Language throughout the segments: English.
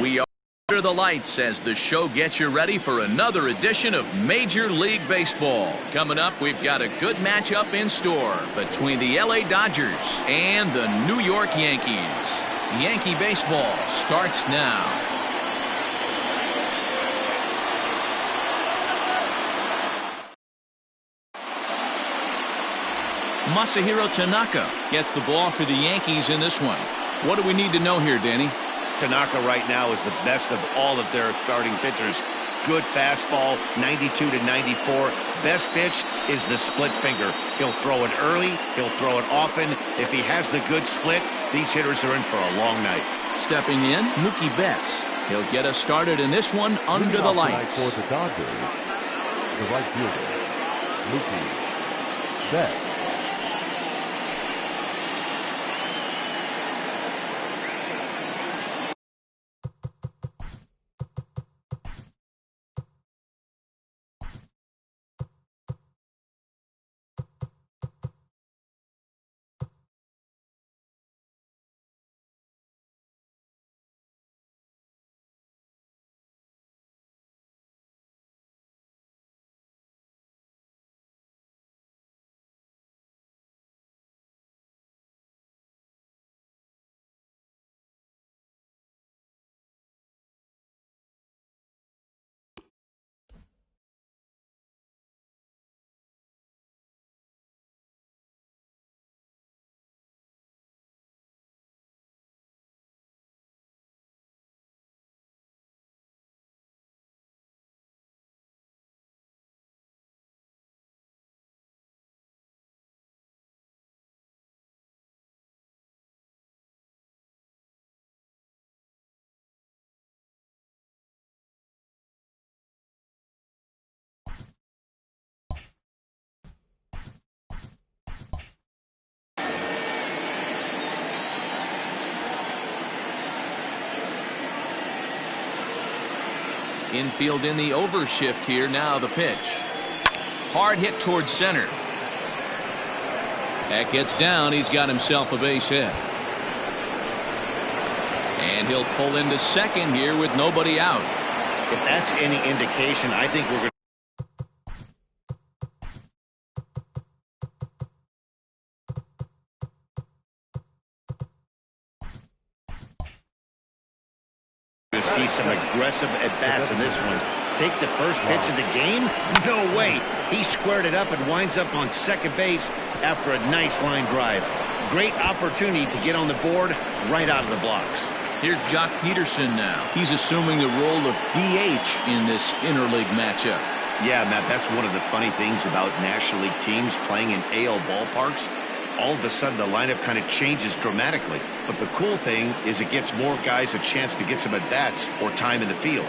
We are under the lights as the show gets you ready for another edition of Major League Baseball. Coming up, we've got a good matchup in store between the LA Dodgers and the New York Yankees. Yankee baseball starts now. Masahiro Tanaka gets the ball for the Yankees in this one. What do we need to know here, Danny? Tanaka right now is the best of all of their starting pitchers. Good fastball, 92 to 94. Best pitch is the split finger. He'll throw it early. He'll throw it often. If he has the good split, these hitters are in for a long night. Stepping in, Mookie Betts. He'll get us started in this one under the lights. For the Dodgers, the right fielder, Mookie Betts. Infield in the overshift here. Now the pitch. Hard hit towards center. That gets down. He's got himself a base hit. And he'll pull into second here with nobody out. If that's any indication, I think we're going to see some aggressive at-bats in this one. Take the first pitch of the game? No way. He squared it up and winds up on second base after a nice line drive. Great opportunity to get on the board right out of the blocks. Here's Jock Peterson now. He's assuming the role of DH in this interleague matchup. Yeah, Matt, that's one of the funny things about National League teams playing in AL ballparks. All of a sudden the lineup kind of changes dramatically. But the cool thing is it gets more guys a chance to get some at-bats or time in the field.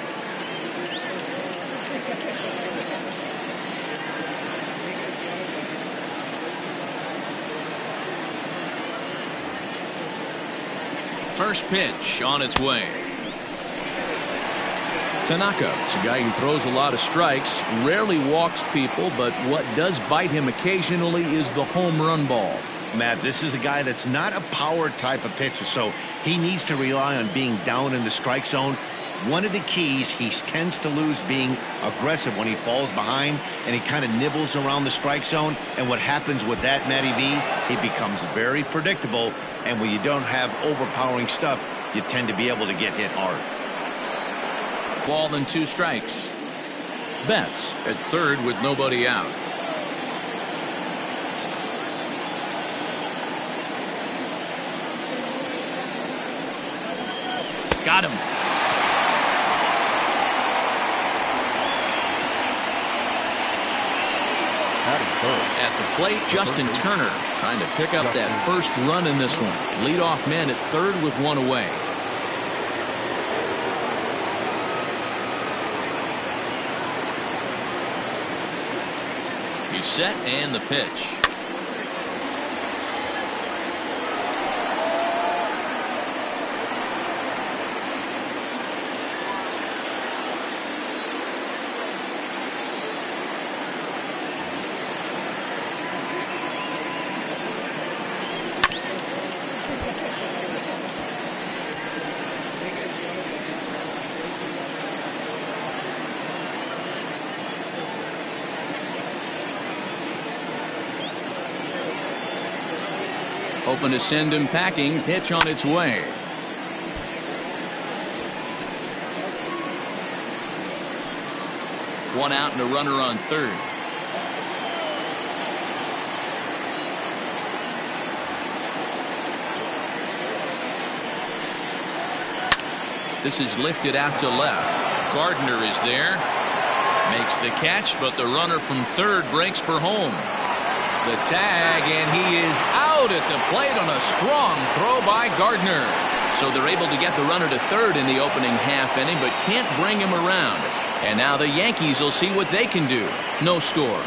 First pitch on its way. Tanaka is a guy who throws a lot of strikes, rarely walks people, but what does bite him occasionally is the home run ball. Matt, this is a guy that's not a power type of pitcher, so he needs to rely on being down in the strike zone. One of the keys, he tends to lose being aggressive when he falls behind, and he kind of nibbles around the strike zone. And what happens with that, Matty V, he becomes very predictable, and when you don't have overpowering stuff, you tend to be able to get hit hard. Ball and 2 strikes. Betts at third with nobody out. Got him. At the plate, Justin Turner trying to pick up that first run in this one. Leadoff man at third with 1 away. He's set and the pitch. hoping to send him packing. Pitch on its way. One out and a runner on third. This is lifted out to left. Gardner is there. Makes the catch, but the runner from third breaks for home. The tag, and he is out at the plate on a strong throw by Gardner. So they're able to get the runner to third in the opening half inning, but can't bring him around. And now the Yankees will see what they can do. No score.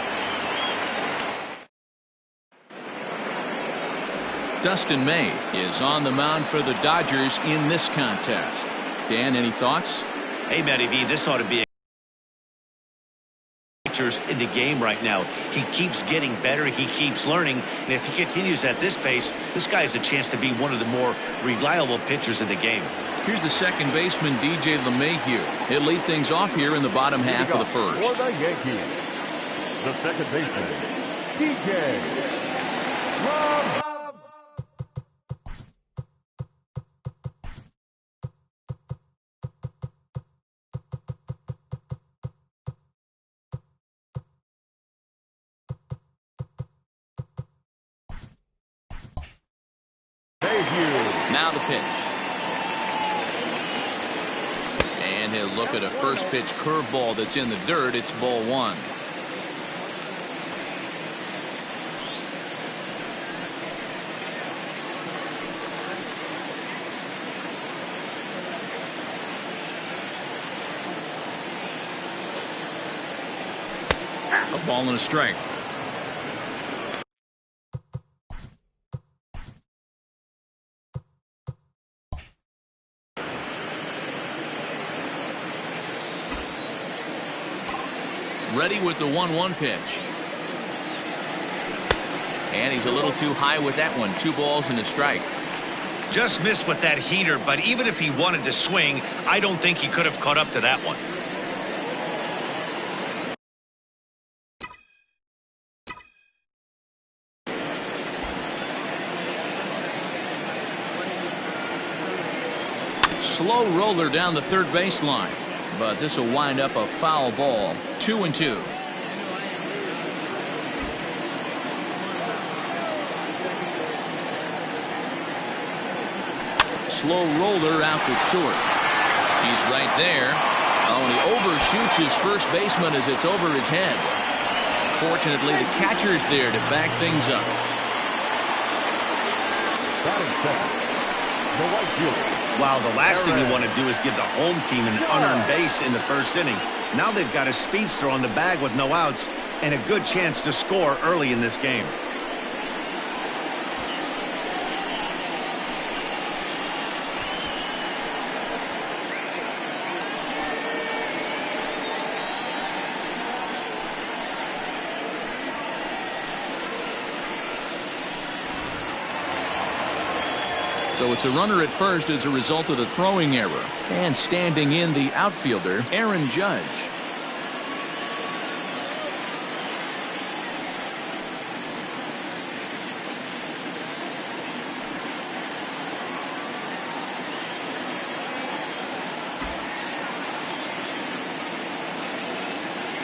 Dustin May is on the mound for the Dodgers in this contest. Dan, any thoughts? Hey, Matty V, this ought to be in the game right now. He keeps getting better. He keeps learning. And if he continues at this pace, this guy has a chance to be one of the more reliable pitchers in the game. Here's the second baseman, DJ LeMahieu. He'll lead things off here in the bottom half of the first. For the Yankees, the second baseman, DJ LeMahieu. Now the pitch. And he'll look at a first pitch curveball that's in the dirt. It's ball one. A ball and a strike. Ready with the 1-1 pitch. And he's a little too high with that one. 2 balls and a strike. Just missed with that heater, but even if he wanted to swing, I don't think he could have caught up to that one. Slow roller down the third baseline. But this will wind up a foul ball. 2-2. Slow roller out to short. He's right there. Oh, and he overshoots his first baseman as it's over his head. Fortunately, the catcher's there to back things up. Batting second, the right fielder. Wow, the last thing you want to do is give the home team an unearned base in the first inning. Now they've got a speedster on the bag with no outs and a good chance to score early in this game. So it's a runner at first as a result of the throwing error. And standing in the outfielder, Aaron Judge.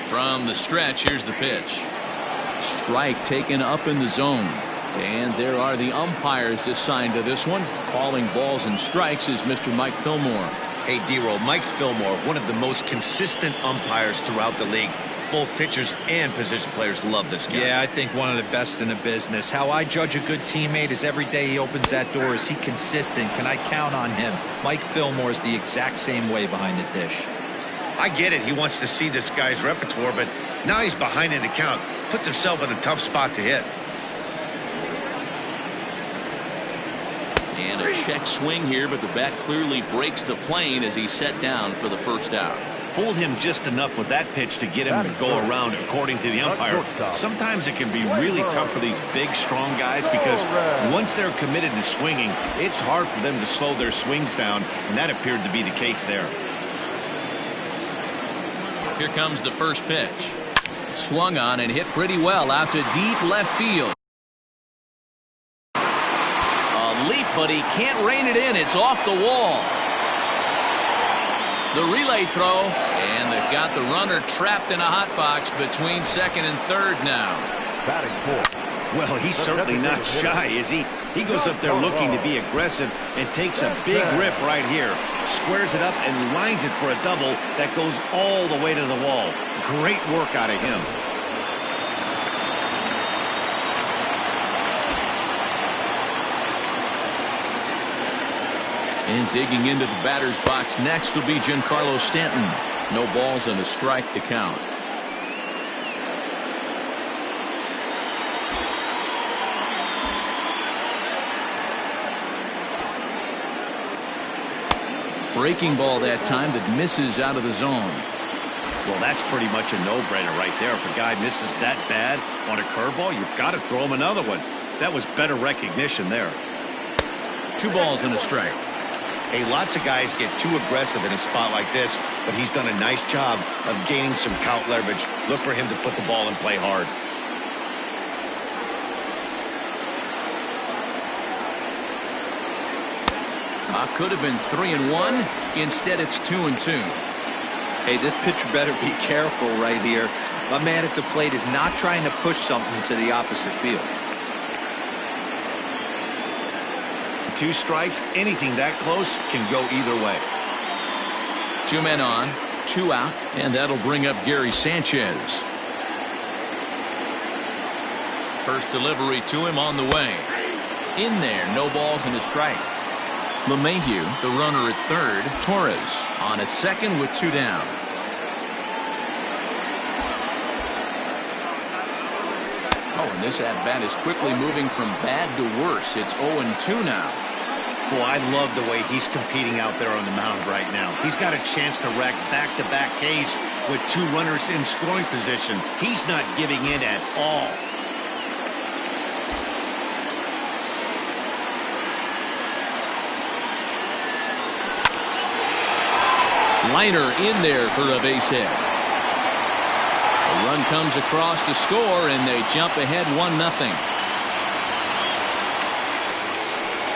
From the stretch, here's the pitch. Strike taken up in the zone. And there are the umpires assigned to this one. Calling balls and strikes is Mr. Mike Fillmore. Hey, D-Roll, Mike Fillmore, one of the most consistent umpires throughout the league. Both pitchers and position players love this guy. Yeah, I think one of the best in the business. How I judge a good teammate is every day he opens that door. Is he consistent? Can I count on him? Mike Fillmore is the exact same way behind the dish. I get it. He wants to see this guy's repertoire, but now he's behind in the count. Puts himself in a tough spot to hit. And a check swing here, but the bat clearly breaks the plane as he's set down for the first out. Fooled him just enough with that pitch to get him to go around, according to the umpire. Sometimes it can be really tough for these big, strong guys because once they're committed to swinging, it's hard for them to slow their swings down, and that appeared to be the case there. Here comes the first pitch. Swung on and hit pretty well out to deep left field. but he can't rein it in. It's off the wall. The relay throw, and they've got the runner trapped in a hot box between second and third now. Batting fourth. Well, he's certainly not shy, is he? He goes up there looking to be aggressive and takes a big rip right here. Squares it up and lines it for a double that goes all the way to the wall. Great work out of him. And digging into the batter's box next will be Giancarlo Stanton. No balls and a strike to count. Breaking ball that time that misses out of the zone. Well, that's pretty much a no-brainer right there. If a guy misses that bad on a curveball, you've got to throw him another one. That was better recognition there. 2 balls and a strike. Hey, lots of guys get too aggressive in a spot like this, but he's done a nice job of gaining some count leverage. Look for him to put the ball in play hard. Could have been 3-1. Instead, it's 2-2. Hey, this pitcher better be careful right here. My man at the plate is not trying to push something to the opposite field. 2 strikes, anything that close can go either way. 2 men on, 2 out, and that'll bring up Gary Sanchez. First delivery to him on the way. In there, no balls and a strike. LeMahieu, the runner at third. Torres on at second with 2 down. Oh, and this at-bat is quickly moving from bad to worse. It's 0-2 now. Boy, I love the way he's competing out there on the mound right now. He's got a chance to rack back-to-back Ks with 2 runners in scoring position. He's not giving in at all. Liner in there for a base hit. A run comes across to score, and they jump ahead 1-0.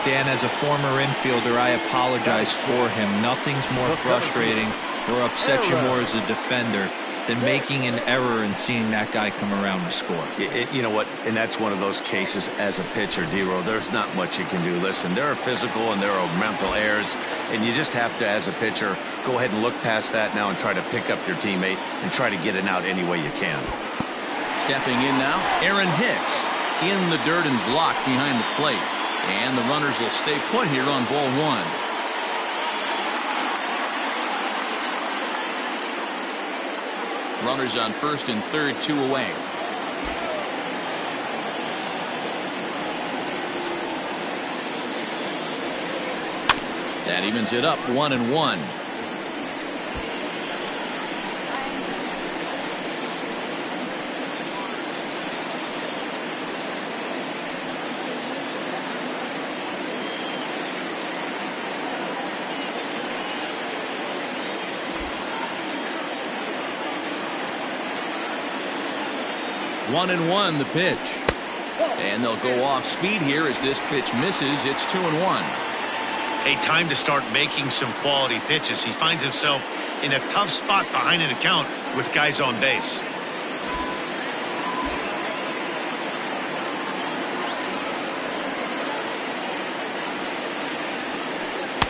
Dan, as a former infielder, I apologize for him. Nothing's more frustrating or upsets you more as a defender than making an error and seeing that guy come around to score. You know what? And that's one of those cases as a pitcher, D-Row. There's not much you can do. Listen, there are physical and there are mental errors, and you just have to, as a pitcher, go ahead and look past that now and try to pick up your teammate and try to get it out any way you can. Stepping in now, Aaron Hicks in the dirt and blocked behind the plate. And the runners will stay put here on ball 1. Runners on first and third, 2 away. That evens it up 1-1. One and one, the pitch. And they'll go off speed here as this pitch misses. It's 2-1. Hey, time to start making some quality pitches. He finds himself in a tough spot behind an account with guys on base.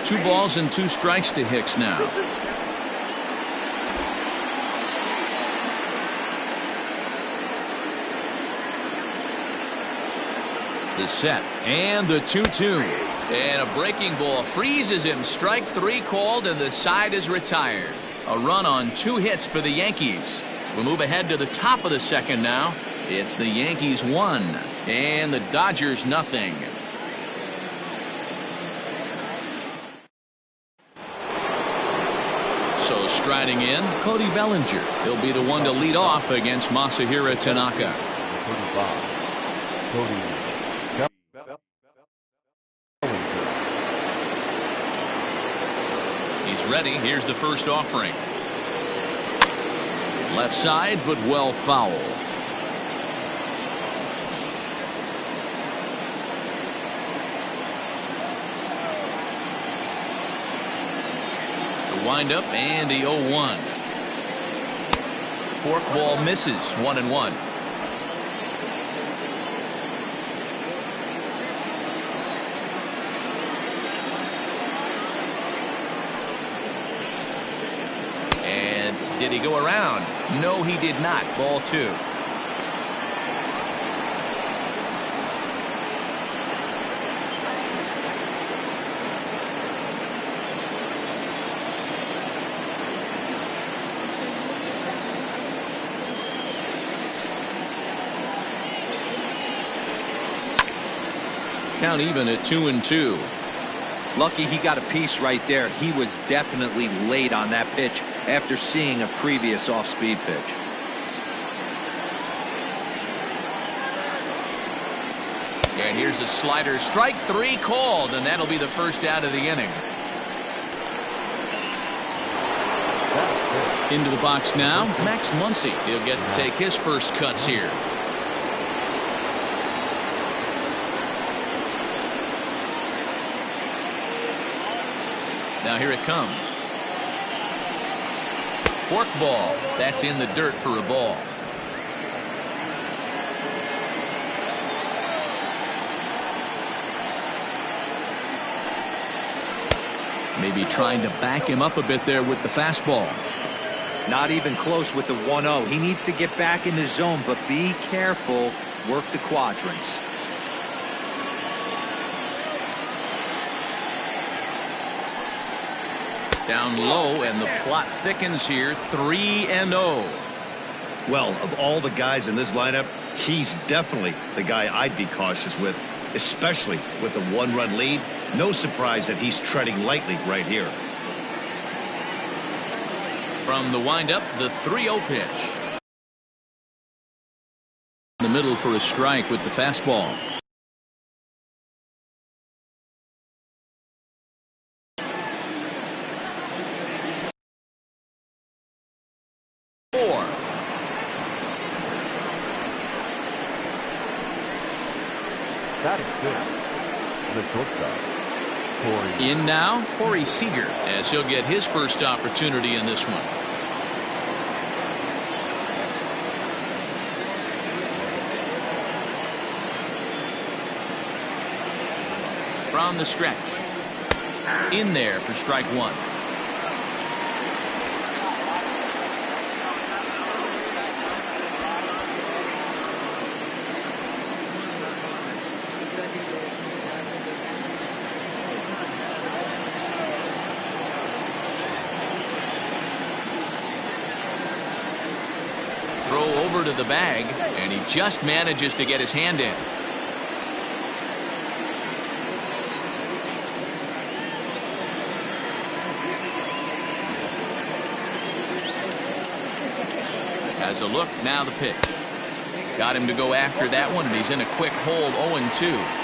Two balls and 2 strikes to Hicks now. The set and the 2-2. And a breaking ball freezes him. Strike 3 called, and the side is retired. A run on 2 hits for the Yankees. We'll move ahead to the top of the second now. It's the Yankees 1 and the Dodgers 0. So striding in, Cody Bellinger. He'll be the one to lead off against Masahiro Tanaka. He's ready. Here's the first offering. Left side, but well foul. The windup and the 0-1. Forkball misses. 1-1. And did he go around? No, he did not. Ball 2. Count even at 2-2. Lucky he got a piece right there. He was definitely late on that pitch after seeing a previous off-speed pitch. And here's a slider. Strike 3 called, and that'll be the first out of the inning. Into the box now, Max Muncy. He'll get to take his first cuts here. Now here it comes. Forkball. That's in the dirt for a ball. Maybe trying to back him up a bit there with the fastball. Not even close with the 1-0. He needs to get back in the zone, but be careful. Work the quadrants. Down low, and the plot thickens here. 3-0. Well, of all the guys in this lineup, he's definitely the guy I'd be cautious with, especially with a 1-run lead. No surprise that he's treading lightly right here. From the windup, the 3-0 pitch. In the middle for a strike with the fastball. The shortstop, Corey. In now, Corey Seager, as he'll get his first opportunity in this one. From the stretch. In there for strike 1. To the bag, and he just manages to get his hand in. Has a look, now the pitch. Got him to go after that one, and he's in a quick hold. 0-2.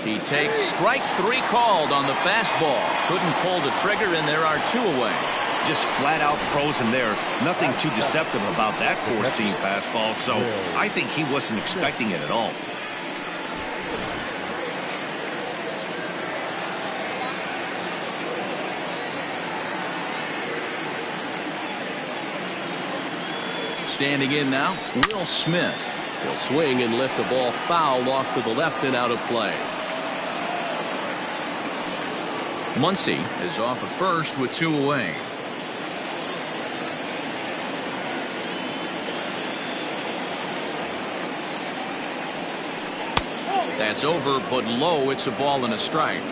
He takes strike 3 called on the fastball. Couldn't pull the trigger, and there are 2 away. Just flat out froze him there. Nothing too deceptive about that four-seam fastball, so I think he wasn't expecting it at all. Standing in now, Will Smith. He'll swing and lift the ball foul off to the left and out of play. Muncy is off at first with 2 away. That's over, but low. It's a ball and a strike.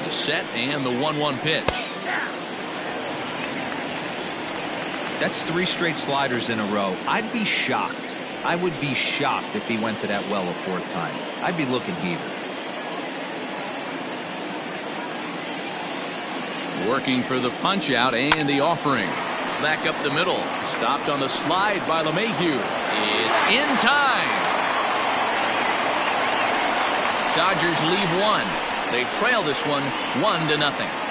The set and the 1-1 pitch. That's 3 straight sliders in a row. I'd be shocked. I would be shocked if he went to that well a 4th time. I'd be looking heated. Working for the punch out and the offering. Back up the middle. Stopped on the slide by LeMahieu. It's in time. Dodgers leave one. They trail this one 1-0.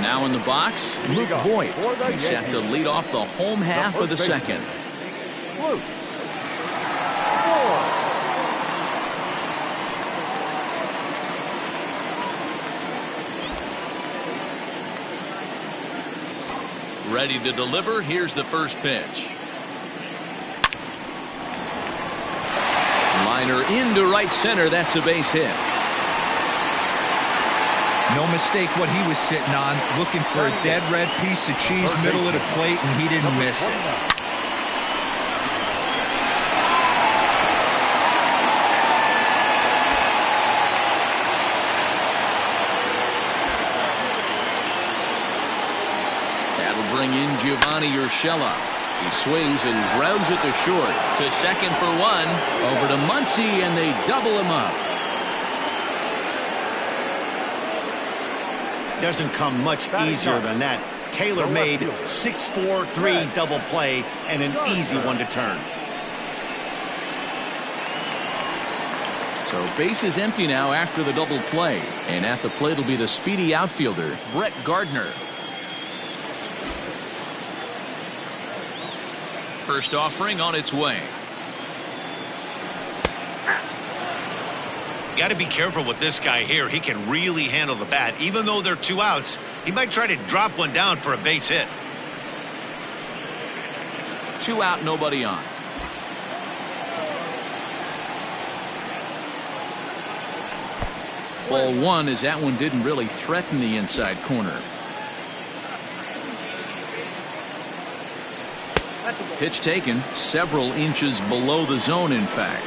Now in the box, Luke Voigt. He's set to lead off the home half of the second. Ruth. Ready to deliver. Here's the first pitch. Liner into right center. That's a base hit. No mistake what he was sitting on, looking for a dead red piece of cheese middle of the plate, and he didn't miss it. That'll bring in Giovanni Urshela. He swings and grounds it to short. To second for one. Over to Muncy, and they double him up. Doesn't come much easier than that. Taylor made 6-4-3 double play and an easy one to turn. So base is empty now after the double play. And at the plate will be the speedy outfielder, Brett Gardner. First offering on its way. Got to be careful with this guy here. He can really handle the bat. Even though they're 2 outs, he might try to drop one down for a base hit. 2 out, nobody on. Ball 1 as that one didn't really threaten the inside corner. Pitch taken several inches below the zone, in fact.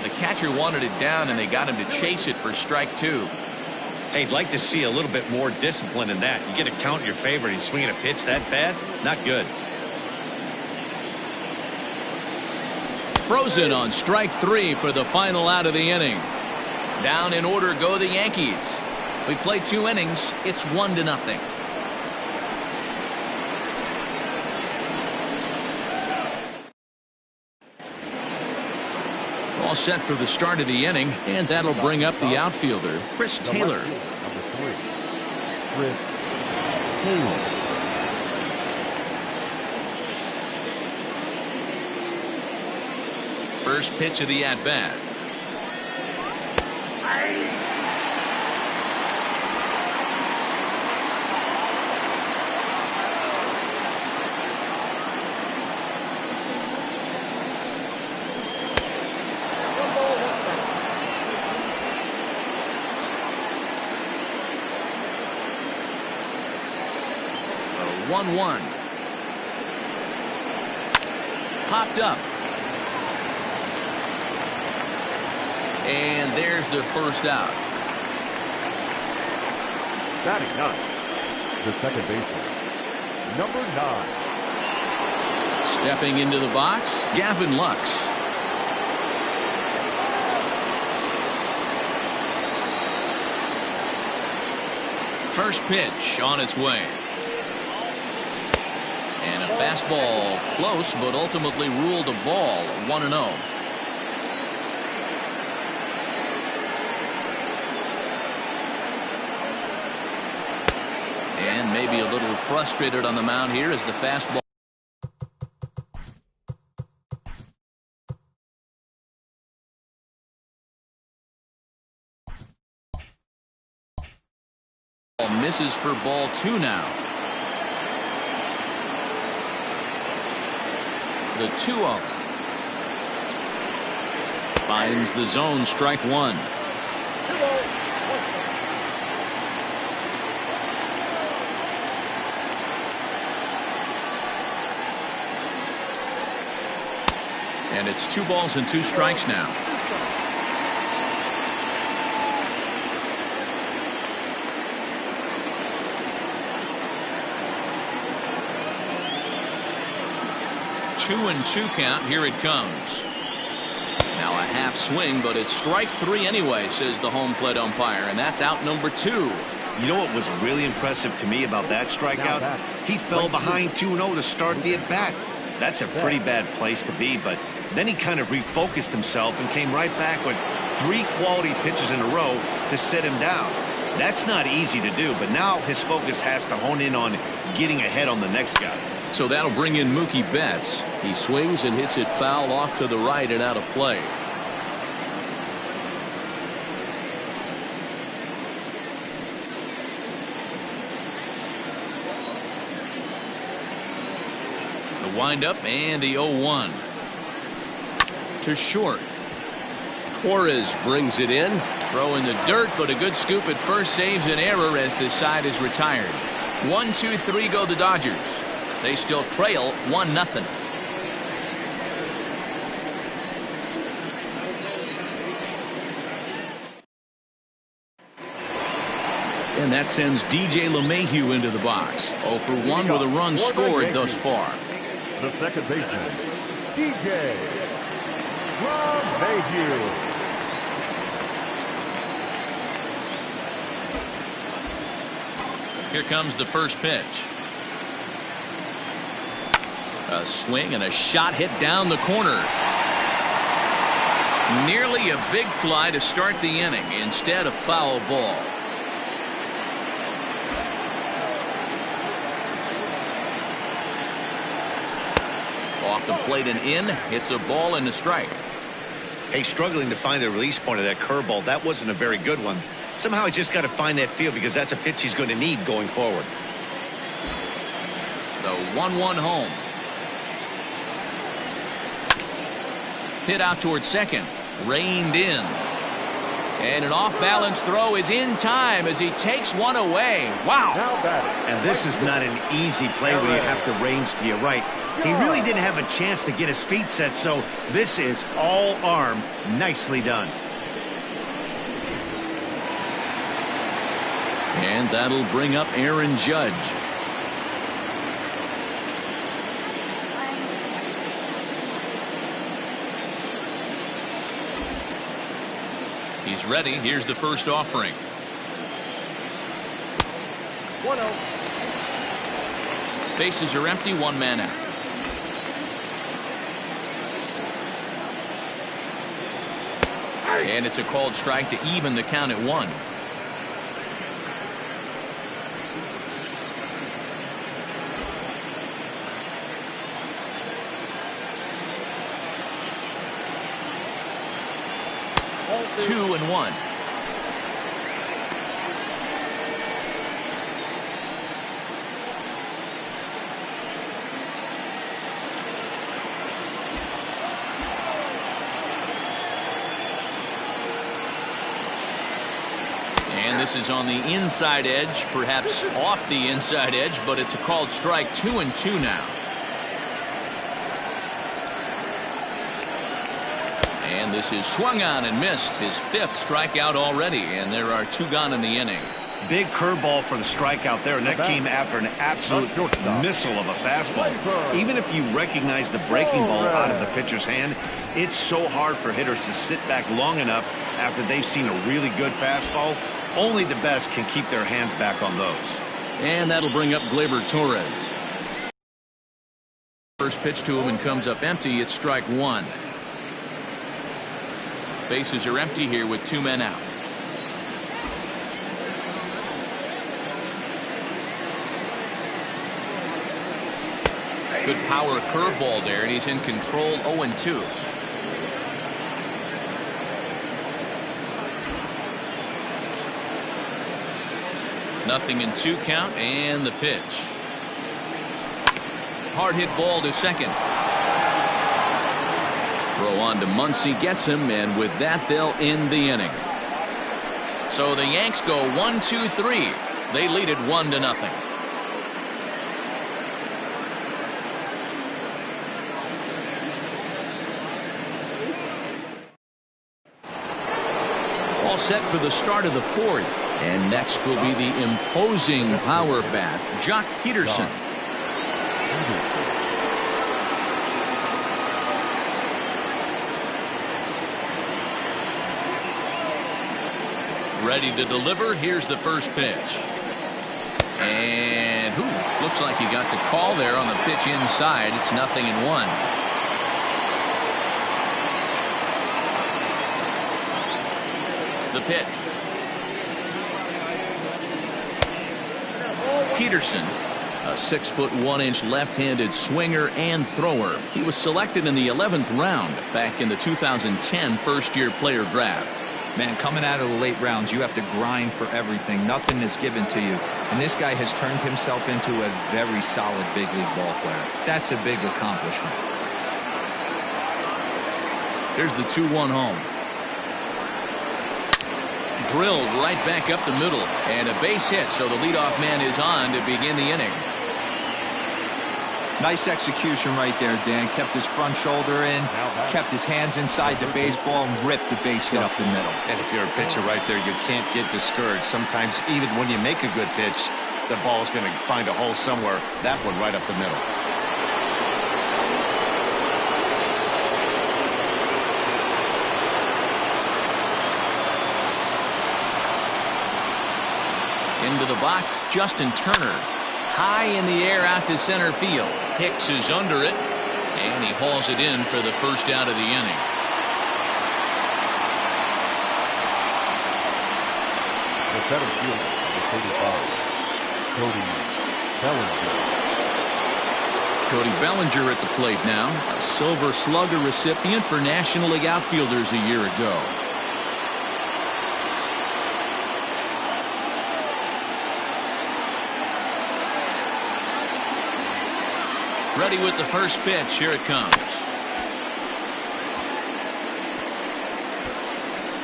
The catcher wanted it down, and they got him to chase it for strike 2. Hey, I'd like to see a little bit more discipline in that. You get a count in your favor, and he's swinging a pitch that bad? Not good. Frozen on strike 3 for the final out of the inning. Down in order go the Yankees. We played 2 innings. It's 1-0. All set for the start of the inning, and that'll bring up the outfielder, Chris Taylor. Number 3, Chris Taylor. First pitch of the at-bat. A 1-1. Popped up. And there's the first out. Batting 9, the second baseman, number 9. Stepping into the box, Gavin Lux. First pitch on its way. And a fastball close, but ultimately ruled a ball. 1-0. And maybe a little frustrated on the mound here as the fastball misses for ball 2 now. The 2-0 finds the zone, strike 1. And it's 2 balls and 2 strikes now. 2-2 count. Here it comes. Now a half swing, but it's strike 3 anyway, says the home plate umpire, and that's out number 2. You know what was really impressive to me about that strikeout? He fell behind 2-0 to start the at-bat. That's a pretty bad place to be, but then he kind of refocused himself and came right back with 3 quality pitches in a row to set him down. That's not easy to do, but now his focus has to hone in on getting ahead on the next guy. So that'll bring in Mookie Betts. He swings and hits it foul off to the right and out of play. The windup and the 0-1. To short. Torres brings it in. Throw in the dirt, but a good scoop at first saves an error as this side is retired. 1-2-3 go the Dodgers. They still trail 1-0. And that sends DJ LeMahieu into the box. 0 for 1 with a run scored thus far. The second baseman, DJ LeMahieu. Here comes the first pitch. A swing and a shot hit down the corner. Nearly a big fly to start the inning. Instead, a foul ball. Off the plate and in. Hits a ball and a strike. Hey, struggling to find the release point of that curveball. That wasn't a very good one. Somehow he's just got to find that feel because that's a pitch he's going to need going forward. The 1-1 home. Hit out towards second. Reined in. And an off-balance throw is in time as he takes one away. Wow. And this is not an easy play where you have to range to your right. He really didn't have a chance to get his feet set, so this is all arm. Nicely done. And that'll bring up Aaron Judge. He's ready. Here's the first offering. 1-0. Bases are empty, 1 man out. And it's a called strike to even the count at 1. Two and 1. And this is on the inside edge, perhaps off the inside edge, but it's a called strike. 2-2 now. And this is swung on and missed. His 5th strikeout already, and there are 2 gone in the inning. Big curveball for the strikeout there, and that came after an absolute missile of a fastball. Even if you recognize the breaking ball out of the pitcher's hand, it's so hard for hitters to sit back long enough after they've seen a really good fastball. Only the best can keep their hands back on those. And that'll bring up Gleyber Torres. First pitch to him and comes up empty. It's strike 1. Bases are empty here with 2 men out. Good power curveball there, and he's in control. 0-2. Nothing in 2 count, and the pitch. Hard hit ball to second. Throw on to Muncy, gets him, and with that they'll end the inning. So the Yanks go 1-2-3. They lead it 1-0. All set for the start of the 4th. And next will be the imposing power bat, Jock Peterson. Ready to deliver. Here's the first pitch. And looks like he got the call there on the pitch inside. It's 0-1. The pitch. Peterson, a 6'1" left-handed swinger and thrower. He was selected in the 11th round back in the 2010 first-year player draft. Man, coming out of the late rounds, you have to grind for everything. Nothing is given to you. And this guy has turned himself into a very solid big league ball player. That's a big accomplishment. Here's the 2-1 home. Drilled right back up the middle. And a base hit, so the leadoff man is on to begin the inning. Nice execution right there, Dan. Kept his front shoulder in, kept his hands inside the baseball, and ripped the base hit up the middle. And if you're a pitcher right there, you can't get discouraged. Sometimes even when you make a good pitch, the ball's going to find a hole somewhere. That one right up the middle. Into the box, Justin Turner. High in the air out to center field. Hicks is under it, and he hauls it in for the first out of the inning. The center fielder, number 35, Cody Bellinger. Cody Bellinger at the plate now, a Silver Slugger recipient for National League outfielders a year ago. Ready with the first pitch. Here it comes.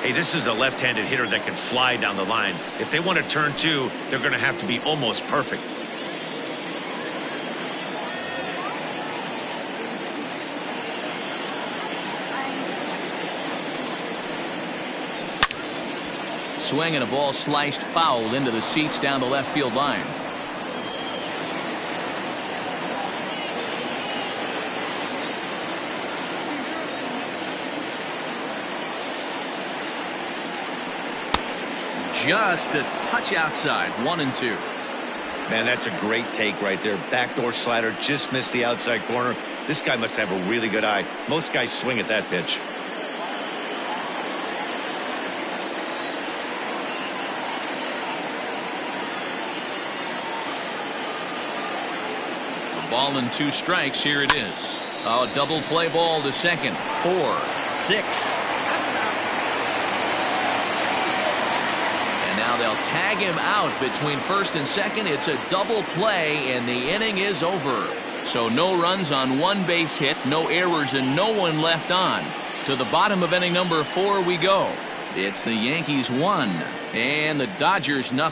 Hey, this is a left-handed hitter that can fly down the line. If they want to turn two, they're going to have to be almost perfect. Swing and a ball sliced foul into the seats down the left field line. Just a touch outside. 1-2. Man, that's a great take right there. Backdoor slider just missed the outside corner. This guy must have a really good eye. Most guys swing at that pitch. A ball and 2 strikes. Here it is. A double play ball to second. 4, 6. Now they'll tag him out between first and second. It's a double play, and the inning is over. So no runs on 1 base hit, no errors, and no one left on. To the bottom of inning number 4 we go. It's the Yankees 1 and the Dodgers 0.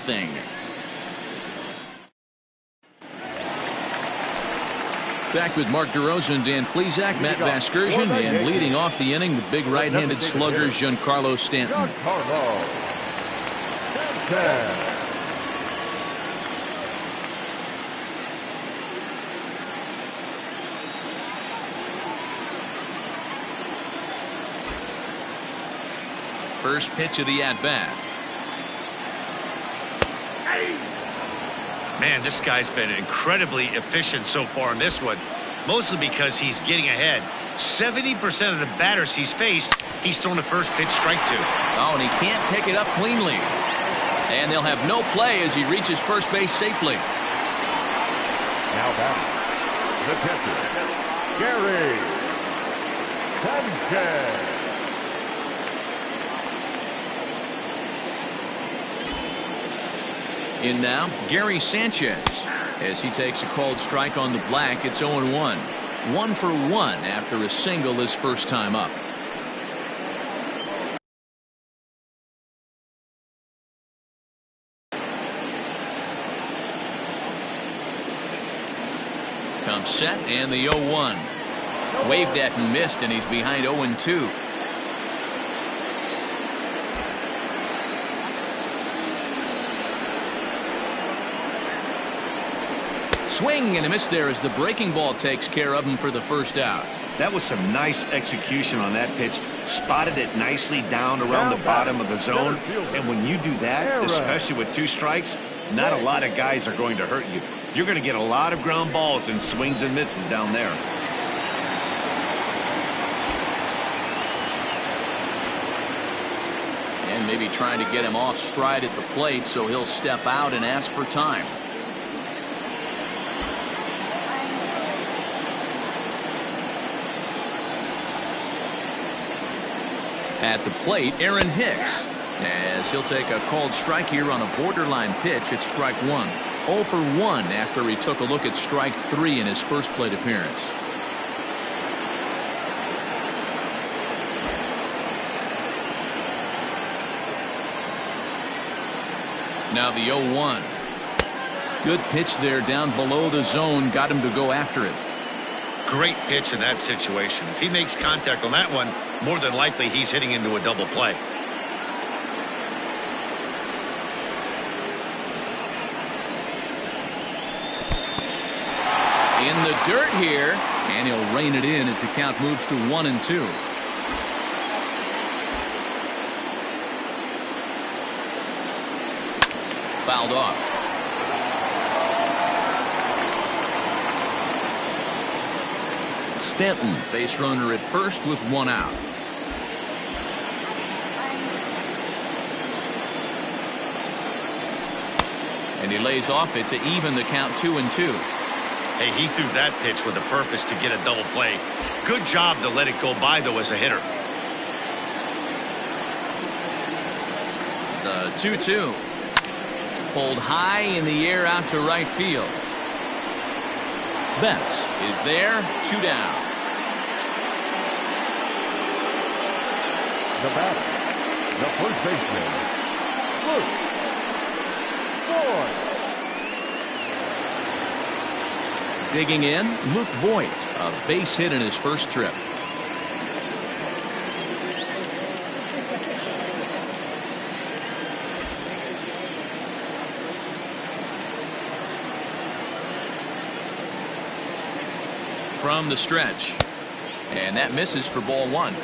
Back with Mark DeRosa and Dan Plesac, Matt Vasgersian, and leading off the inning, the big right-handed slugger, Giancarlo Stanton. First pitch of the at-bat. Man, this guy's been incredibly efficient so far in this one, mostly because he's getting ahead. 70% of the batters he's faced, he's thrown the first pitch strike to. Oh, and he can't pick it up cleanly. And they'll have no play as he reaches first base safely. Now back, the catcher, Gary Sanchez. In now, Gary Sanchez. As he takes a called strike on the black, it's 0-1. 1 for 1 after a single his first time up. Comes set, and the 0-1. Waved at and missed, and he's behind 0-2. Swing and a miss there as the breaking ball takes care of him for the first out. That was some nice execution on that pitch. spotted it nicely down around the bottom of the zone. And when you do that, especially with 2 strikes, not a lot of guys are going to hurt you. You're going to get a lot of ground balls and swings and misses down there. And maybe trying to get him off stride at the plate, so he'll step out and ask for time. At the plate, Aaron Hicks, as he'll take a called strike here on a borderline pitch at strike 1. 0 for 1 after he took a look at strike 3 in his first plate appearance. Now the 0-1. Good pitch there down below the zone, got him to go after it. Great pitch in that situation. If he makes contact on that one, more than likely he's hitting into a double play. In the dirt here, and he'll rein it in as the count moves to 1-2. Fouled off. Stanton, base runner at first with 1 out. And he lays off it to even the count 2-2. Hey, he threw that pitch with a purpose to get a double play. Good job to let it go by, though, as a hitter. The 2-2. Pulled high in the air out to right field. Betts is there, 2 down. The batter, the first baseman, Ruth. Digging in, Luke Voigt, a base hit in his first trip. From the stretch, and that misses for ball 1.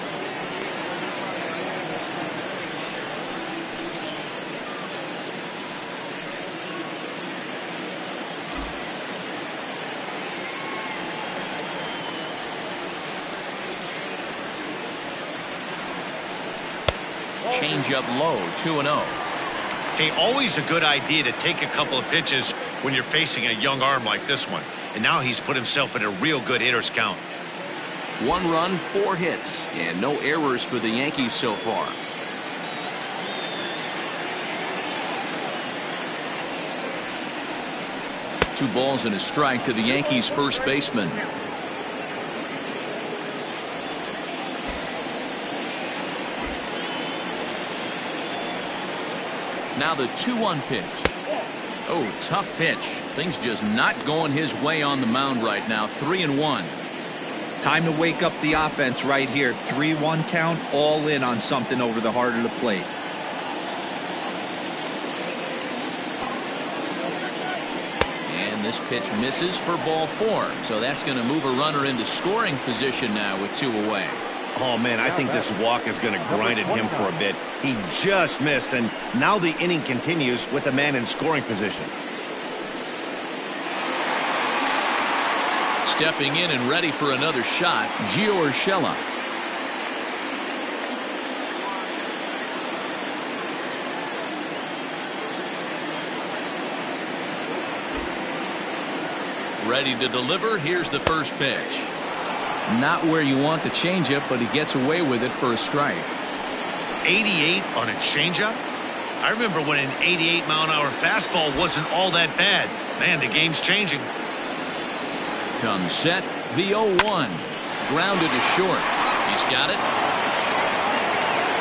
Change up low, 2-0. Hey, always a good idea to take a couple of pitches when you're facing a young arm like this one. And now he's put himself in a real good hitter's count. 1 run, 4 hits, and no errors for the Yankees so far. Two balls and a strike to the Yankees first baseman. Now the 2-1 pitch. Oh, tough pitch. Things just not going his way on the mound right now. 3-1. Time to wake up the offense right here. 3-1 count, all in on something over the heart of the plate. And this pitch misses for ball 4. So that's going to move a runner into scoring position now with 2 away. Oh, man, I think this walk is going to grind at him for a bit. He just missed, and now the inning continues with the man in scoring position. Stepping in and ready for another shot, Gio Urshela. Ready to deliver. Here's the first pitch. Not where you want the changeup, but he gets away with it for a strike. 88 on a changeup? I remember when an 88-mile-an-hour fastball wasn't all that bad. Man, the game's changing. Comes set, the 0-1. Grounded to short. He's got it.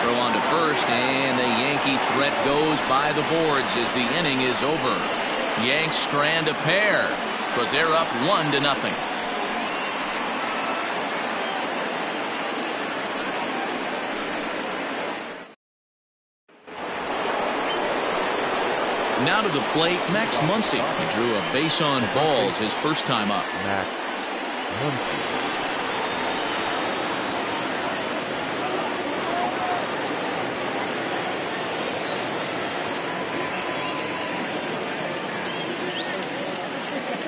Throw on to first, and the Yankee threat goes by the boards as the inning is over. Yanks strand a pair, but they're up 1-0. Now to the plate, Max Muncy. He drew a base on balls his first time up. Max Muncy.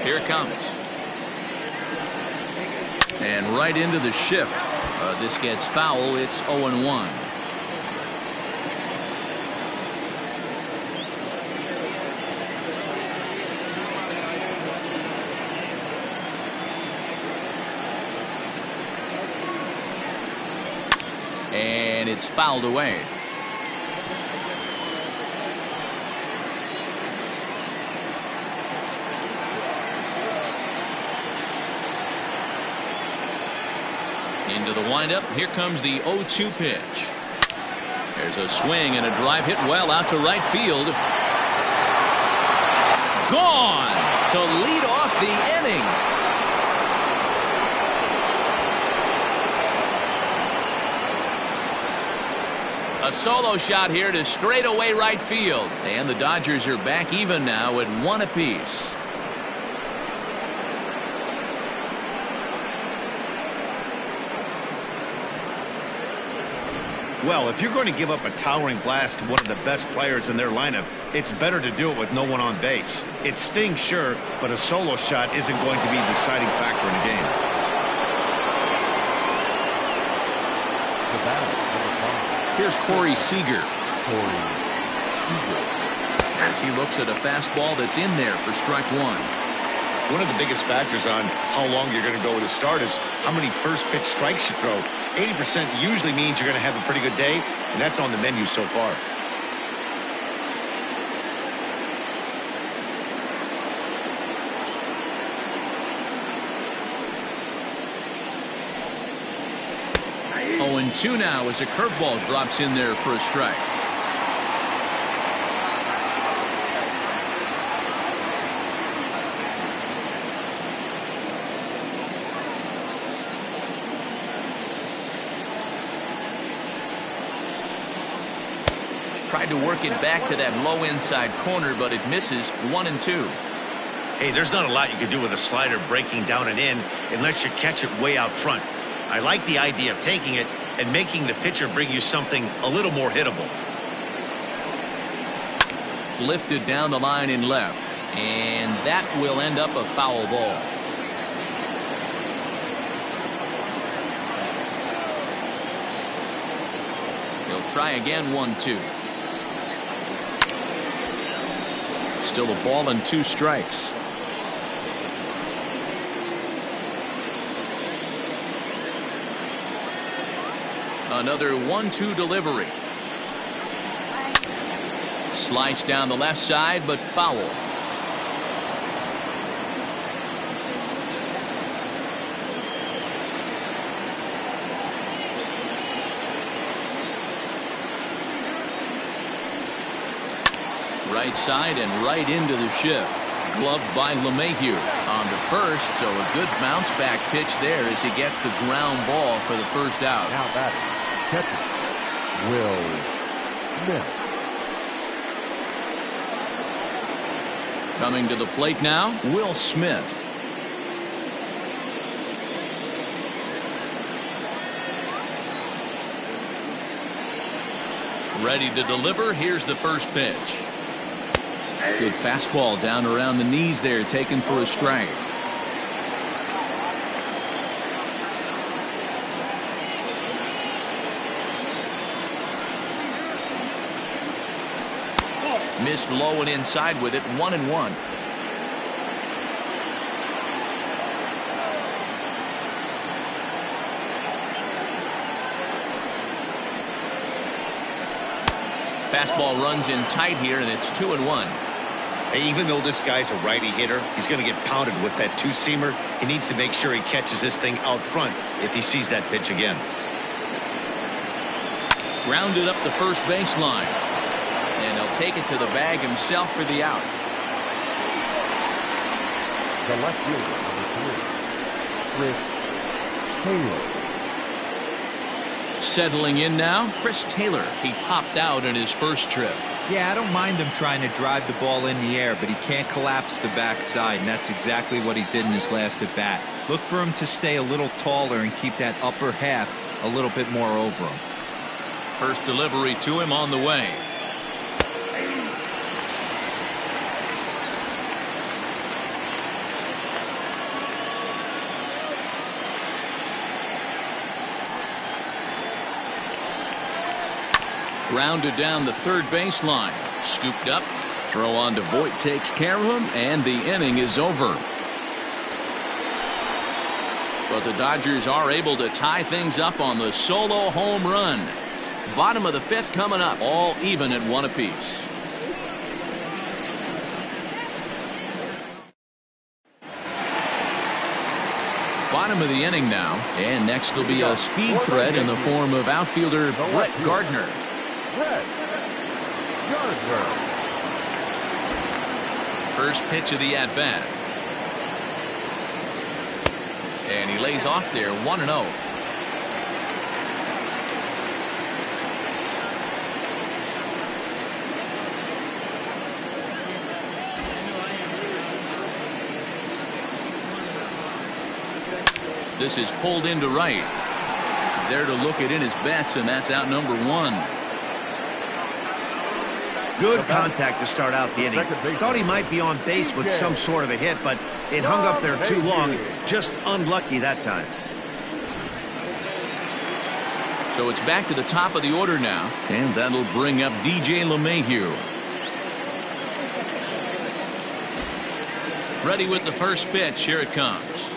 Here it comes. And right into the shift. This gets foul. It's 0-1. And it's fouled away. Into the windup. Here comes the 0-2 pitch. There's a swing and a drive hit well out to right field. Gone to lead off the inning. A solo shot here to straightaway right field. And the Dodgers are back even now at 1 apiece. Well, if you're going to give up a towering blast to one of the best players in their lineup, it's better to do it with no one on base. It stings, sure, but a solo shot isn't going to be the deciding factor in a game. Here's Corey Seager. As he looks at a fastball that's in there for strike one. One of the biggest factors on how long you're going to go with a start is how many first pitch strikes you throw. 80% usually means you're going to have a pretty good day, and that's on the menu so far. Oh, and 2 now as a curveball drops in there for a strike. Tried to work it back to that low inside corner, but it misses. 1-2. Hey, there's not a lot you can do with a slider breaking down and in unless you catch it way out front. I like the idea of taking it and making the pitcher bring you something a little more hittable. Lifted down the line in left, and that will end up a foul ball. He'll try again. 1-2. Still a ball and 2 strikes. Another 1-2 delivery. Sliced down the left side, but foul. Right side and right into the shift. Gloved by LeMahieu on to first, so a good bounce back pitch there as he gets the ground ball for the first out. Now batting, catcher, Will Smith. Coming to the plate now, Will Smith. Ready to deliver. Here's the first pitch. Good fastball down around the knees there, taken for a strike. Missed low and inside with it. 1-1. Fastball runs in tight here, and it's 2-1. Hey, even though this guy's a righty hitter, he's going to get pounded with that 2-seamer. He needs to make sure he catches this thing out front if he sees that pitch again. Grounded up the first baseline. And he'll take it to the bag himself for the out. The left fielder, number 3, Chris Taylor. Settling in now, Chris Taylor. He popped out in his first trip. Yeah, I don't mind him trying to drive the ball in the air, but he can't collapse the backside, and that's exactly what he did in his last at bat. Look for him to stay a little taller and keep that upper half a little bit more over him. First delivery to him on the way. Grounded down the third baseline. Scooped up. Throw on to Voit takes care of him, and the inning is over. But the Dodgers are able to tie things up on the solo home run. Bottom of the fifth coming up, all even at 1 apiece. Bottom of the inning now, and next will be a speed threat in the form of outfielder Brett Gardner. First pitch of the at-bat. And he lays off there, 1-0. This is pulled into right. There to look it in his bets, and that's out number 1. Good contact to start out the inning. Thought he might be on base with some sort of a hit, but it hung up there too long. Just unlucky that time. So it's back to the top of the order now, and that'll bring up DJ LeMahieu. Ready with the first pitch. Here it comes.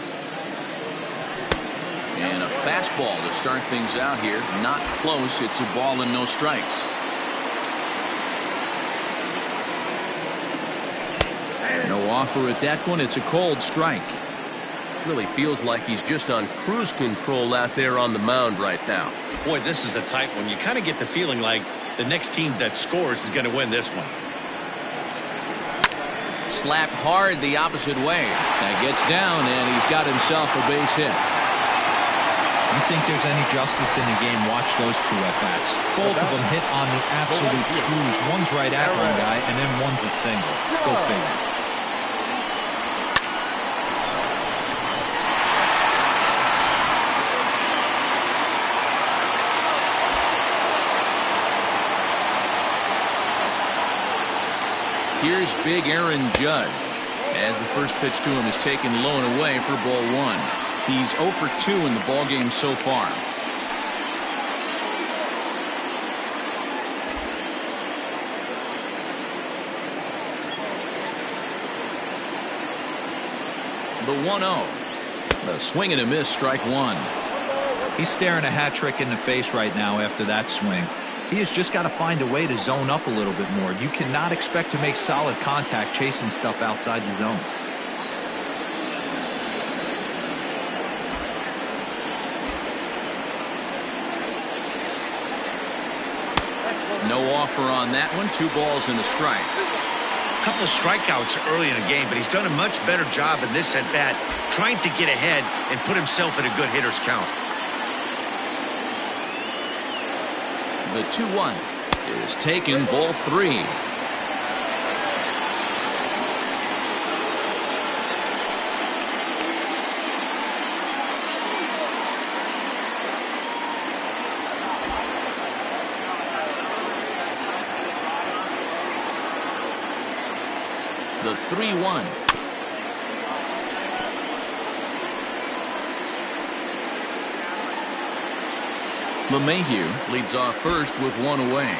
And a fastball to start things out here. Not close. It's a ball and no strikes. No offer at that one. It's a cold strike. Really feels like he's just on cruise control out there on the mound right now. Boy, this is a tight one. You kind of get the feeling like the next team that scores is going to win this one. Slapped hard the opposite way. That gets down, and he's got himself a base hit. You think there's any justice in the game, watch those two at-bats. Both of them hit on the absolute screws. One's right at one guy, and then one's a single. Go figure. Here's big Aaron Judge as the first pitch to him is taken low and away for ball 1. He's 0 for 2 in the ballgame so far. The 1-0. The swing and a miss, strike 1. He's staring a hat trick in the face right now after that swing. He has just got to find a way to zone up a little bit more. You cannot expect to make solid contact chasing stuff outside the zone. No offer on that one. 2 balls and a strike. A couple of strikeouts early in the game, but he's done a much better job in this at-bat trying to get ahead and put himself in a good hitter's count. The 2-1 is taken, ball 3. The 3-1. LeMahieu leads off first with 1 away.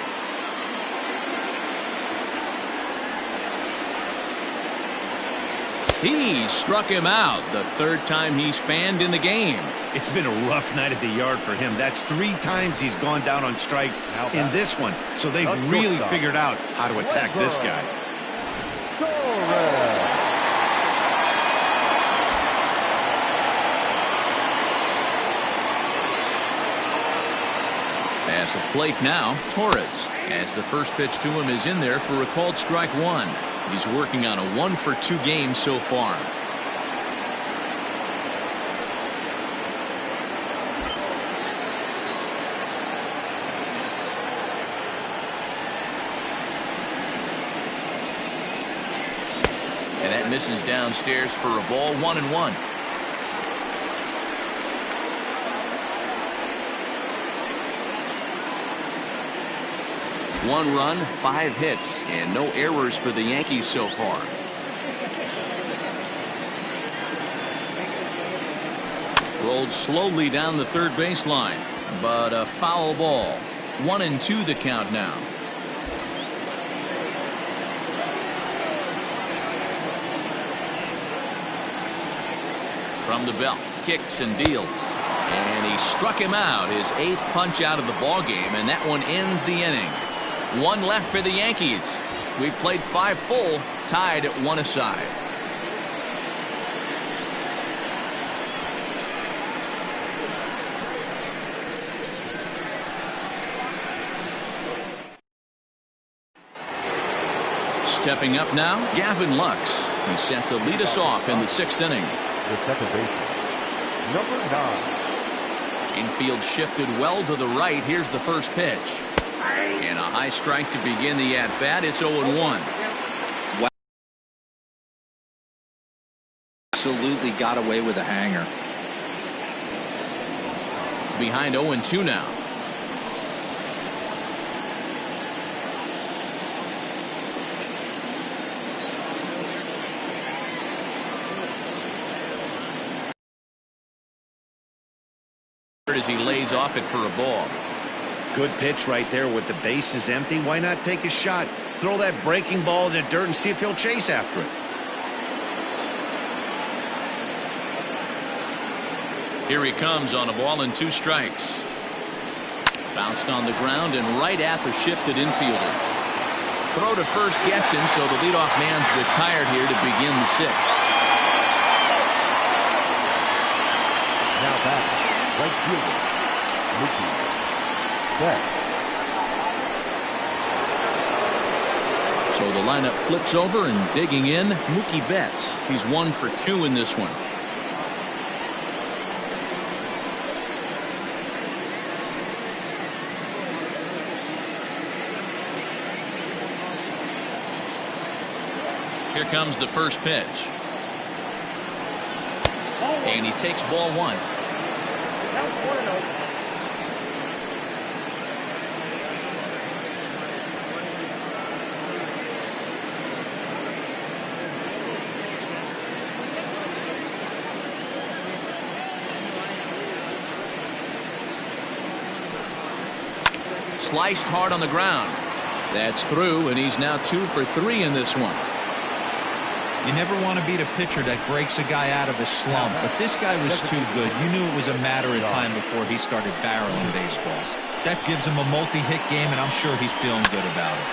He struck him out the 3rd time he's fanned in the game. It's been a rough night at the yard for him. That's 3 times he's gone down on strikes in this one. So they've really figured out how to attack this guy. At the plate now, Torres, as the first pitch to him is in there for a called strike 1. He's working on a 1 for 2 game so far. And that misses downstairs for a ball, 1-1. 1 run, 5 hits, and no errors for the Yankees so far. Rolled slowly down the third baseline, but a foul ball. 1-2 the count now. From the belt, kicks and deals. And he struck him out, his 8th punch out of the ball game, and that one ends the inning. 1 left for the Yankees. We've played 5 full, tied at 1 aside. Stepping up now, Gavin Lux. He's set to lead us off in the 6th inning. The second baseman, number 9. Infield shifted well to the right. Here's the first pitch. And a high strike to begin the at-bat. It's 0-1. Absolutely got away with a hanger. Behind 0-2 now. As he lays off it for a ball. Good pitch right there with the bases empty. Why not take a shot? Throw that breaking ball in the dirt and see if he'll chase after it. Here he comes on a ball and 2 strikes. Bounced on the ground and right at the shifted infielders. Throw to first gets him, so the leadoff man's retired here to begin the 6th. Now back, right fielder, Mookie Betts. So the lineup flips over, and digging in, Mookie Betts. He's 1 for 2 in this one. Here comes the first pitch. And he takes ball 1. Sliced hard on the ground. That's through, and he's now 2 for 3 in this one. You never want to beat a pitcher that breaks a guy out of a slump, but this guy was too good. You knew it was a matter of time before he started barreling baseballs. That gives him a multi-hit game, and I'm sure he's feeling good about it.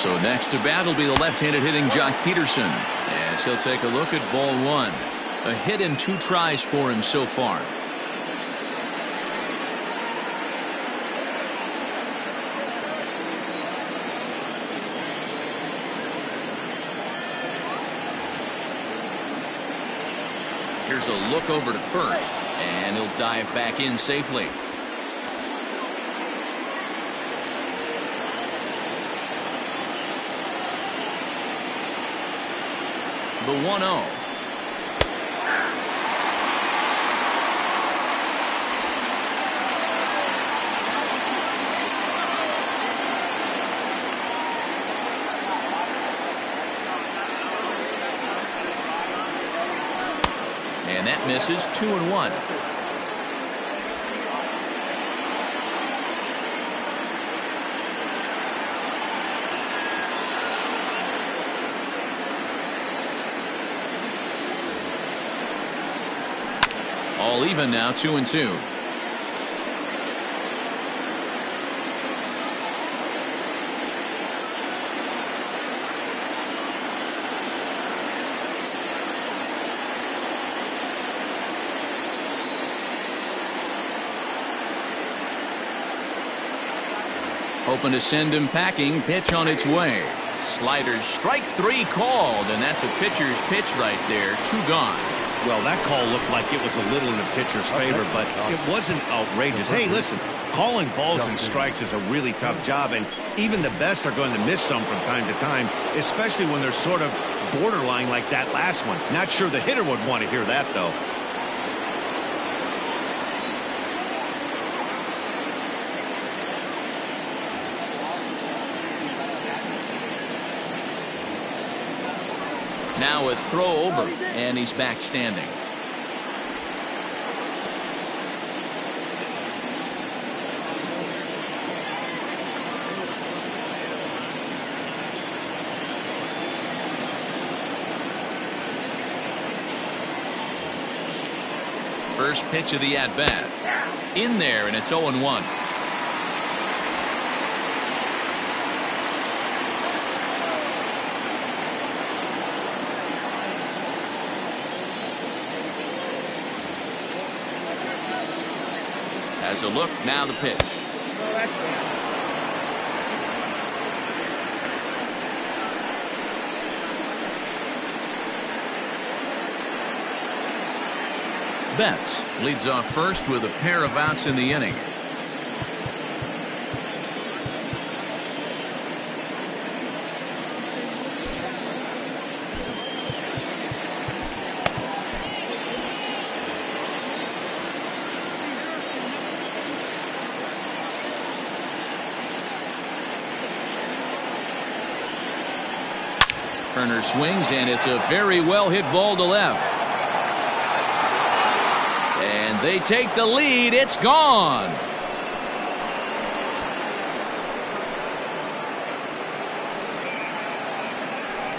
So next to bat will be the left-handed hitting Jock Peterson, as he'll take a look at ball 1. A hit and 2 tries for him so far. Here's a look over to first, and he'll dive back in safely. The 1-0. And that misses. 2-1. All even now, 2-2. Hoping to send him packing. Pitch on its way. Sliders, strike 3 called, and that's a pitcher's pitch right there. 2 gone. Well, that call looked like it was a little in the pitcher's favor, but it wasn't outrageous. Hey, listen, calling balls and strikes is a really tough job, and even the best are going to miss some from time to time, especially when they're sort of borderline like that last one. Not sure the hitter would want to hear that, though. Now a throw over, and he's back standing. First pitch of the at-bat. In there, and it's 0-1. Has a look, now the pitch. Betts leads off first with a pair of outs in the inning. Turner swings, and it's a very well hit ball to left. And they take the lead. It's gone.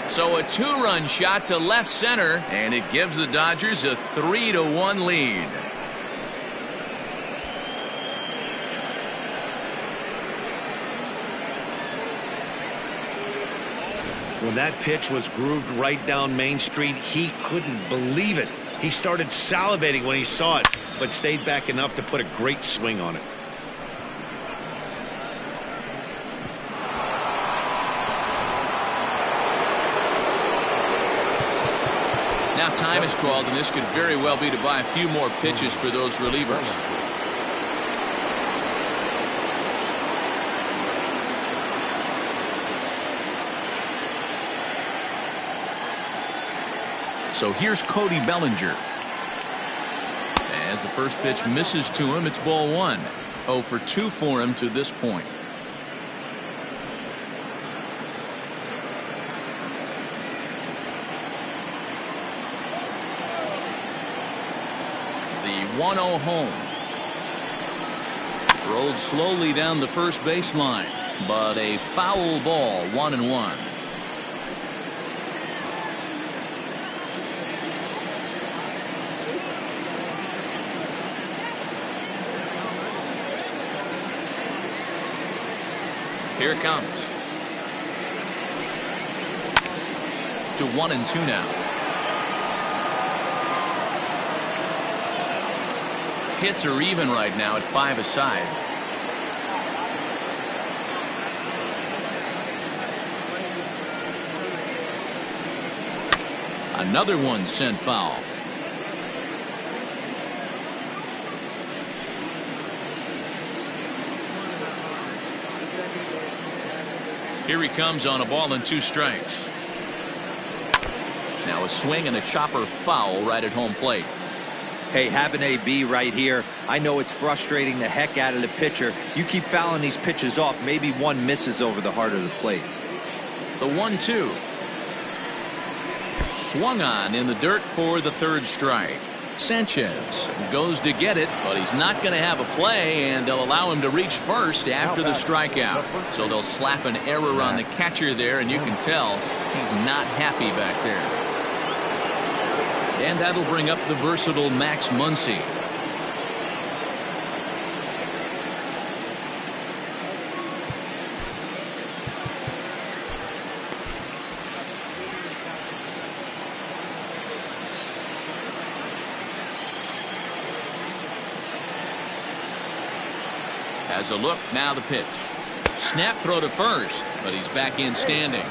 So a 2-run shot to left center, and it gives the Dodgers a 3-1 lead. When that pitch was grooved right down Main Street, he couldn't believe it. He started salivating when he saw it, but stayed back enough to put a great swing on it. Now time is called, and this could very well be to buy a few more pitches for those relievers. So here's Cody Bellinger. As the first pitch misses to him, it's ball 1. 0 for 2 for him to this point. The 1-0 home. Rolled slowly down the first baseline, but a foul ball, 1-1. Here it comes. To 1-2 now. Hits are even right now at 5 aside. Another one sent foul. Here he comes on a ball and 2 strikes. Now a swing and a chopper foul right at home plate. Hey, have an AB right here. I know it's frustrating the heck out of the pitcher. You keep fouling these pitches off, maybe one misses over the heart of the plate. The 1-2. Swung on in the dirt for the 3rd strike. Sanchez goes to get it, but he's not going to have a play, and they'll allow him to reach first after the strikeout. So they'll slap an error on the catcher there, and you can tell he's not happy back there. And that'll bring up the versatile Max Muncy. Has a look, now the pitch. Snap throw to first, but he's back in standing.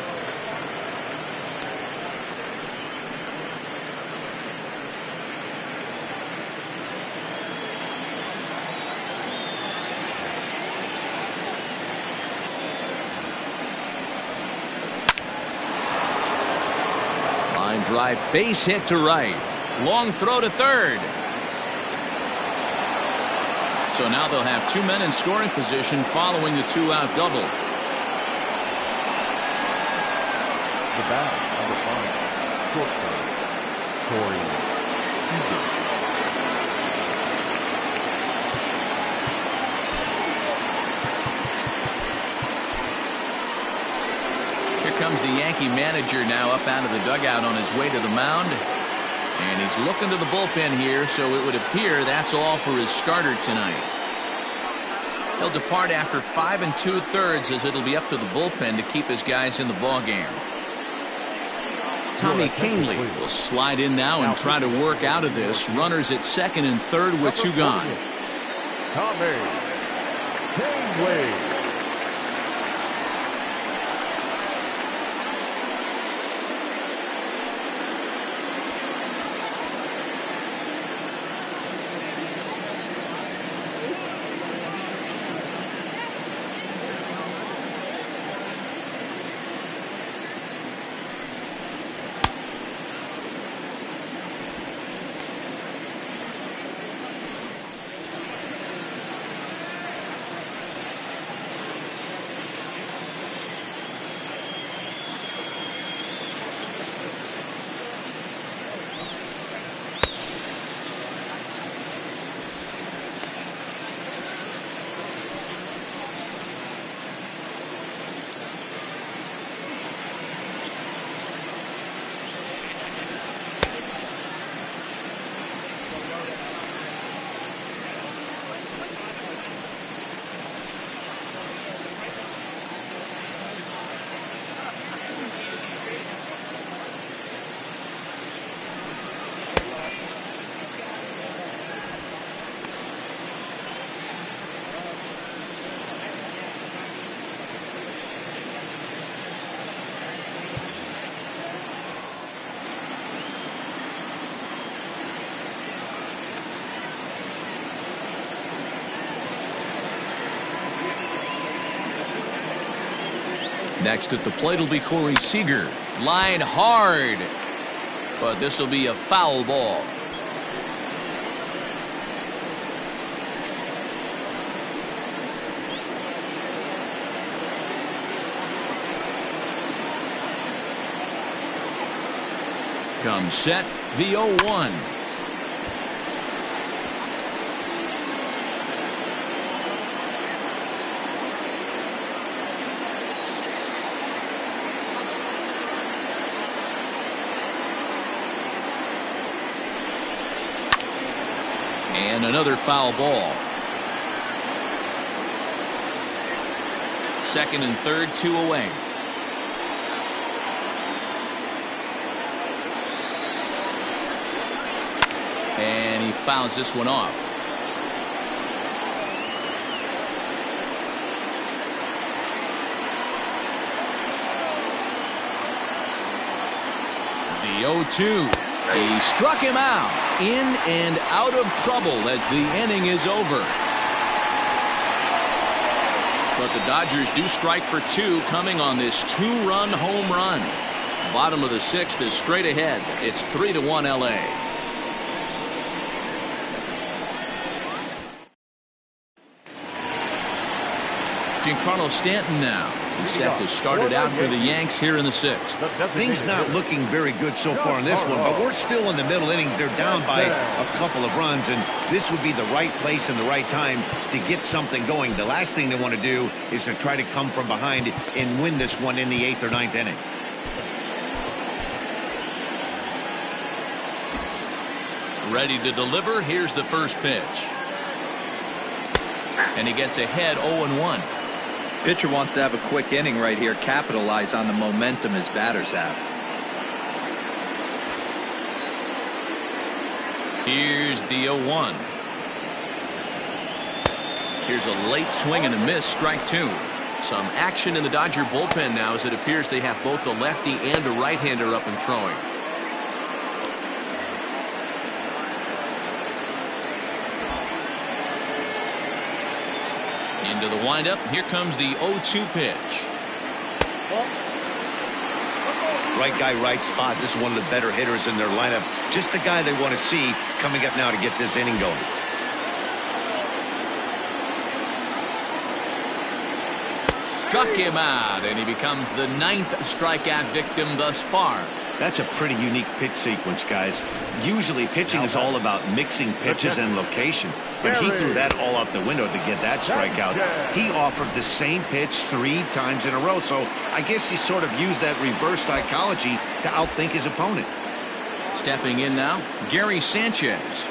Line drive, base hit to right. Long throw to third. So now they'll have 2 men in scoring position following the 2-out double. The bat, number 5. shortstop, Corey Seager. Here comes the Yankee manager now up out of the dugout on his way to the mound. And he's looking to the bullpen here, so it would appear that's all for his starter tonight. He'll depart after 5 2/3 as it'll be up to the bullpen to keep his guys in the ballgame. Tommy Canely will slide in now and try to work out of this. Runners at second and third with 2 gone. Tommy Canely. Next at the plate will be Corey Seager. Line hard. But this will be a foul ball. Comes set, the 0-1. And another foul ball. Second and third, 2 away. And he fouls this one off. The 0-2. He struck him out. In and out of trouble as the inning is over. But the Dodgers do strike for 2 coming on this 2-run home run. Bottom of the 6th is straight ahead. It's 3-1 LA. Giancarlo Stanton now. He's set to start it out for the Yanks here in the 6th. Things not looking very good so far in this one, but we're still in the middle innings. They're down by a couple of runs, and this would be the right place and the right time to get something going. The last thing they want to do is to try to come from behind and win this one in the 8th or 9th inning. Ready to deliver. Here's the first pitch. And he gets ahead 0-1. Pitcher wants to have a quick inning right here, capitalize on the momentum his batters have. Here's the 0-1. Here's a late swing and a miss, strike 2. Some action in the Dodger bullpen now as it appears they have both the lefty and a right-hander up and throwing. Into the windup. Here comes the 0-2 pitch. Right guy, right spot. This is one of the better hitters in their lineup. Just the guy they want to see coming up now to get this inning going. Struck him out, and he becomes the 9th strikeout victim thus far. That's a pretty unique pitch sequence, guys. Usually pitching is all about mixing pitches and location, but he threw that all out the window to get that strikeout. He offered the same pitch 3 times in a row, so I guess he sort of used that reverse psychology to outthink his opponent. Stepping in now, Gary Sanchez.